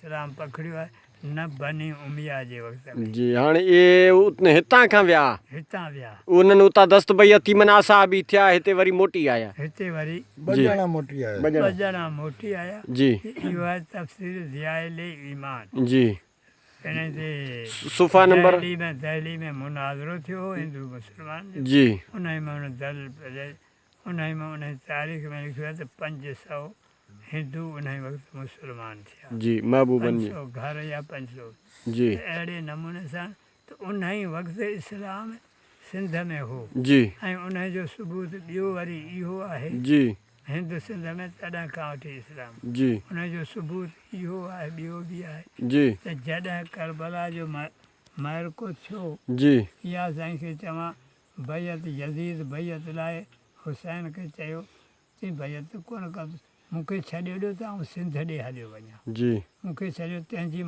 इस्लाम पकड़ियो आहे न बनी उमिया जे वक़्त में जी हाणे इहे हितां खां विया हितां विया उन्हनि उतां दस्तबई तीमना साहब बि थिया हिते वरी मोटी आया हिते वरी जी ॿ ॼणा मोटी आया जी इहो आहे तफ़सीर ज़ियाइल ईमान जी हिन ते सुफ़ा नंबर दहली में मुनाज़रो थियो हिंदू मुस्लमान जो जी उन में उन तारीख़ में लिखियो आहे त 500 हिंदू उन वक़्तु मुस्लमान थिया जी महबूबन जी 500 घर या 500 जी अहिड़े नमूने सां त उन वक़्तु इस्लाम सिंध में हो जी ऐं उन जो सबूत ॿियो वरी इहो आहे जी हिंद सिंध में तॾहिं खां वठी इस्लाम जी उन जो सबूत इहो आहे ॿियो बि आहे जी त जॾहिं करबला जो माइरको थियो जी या साईं खे चवां बैत यज़ीद बैत लाइ हुसैन खे चयो चई बैत कोन कंदुसि मूंखे छॾे ॾियो त आउं सिंध ॾे हलियो वञा जी मूंखे छॾियो तंहिंजी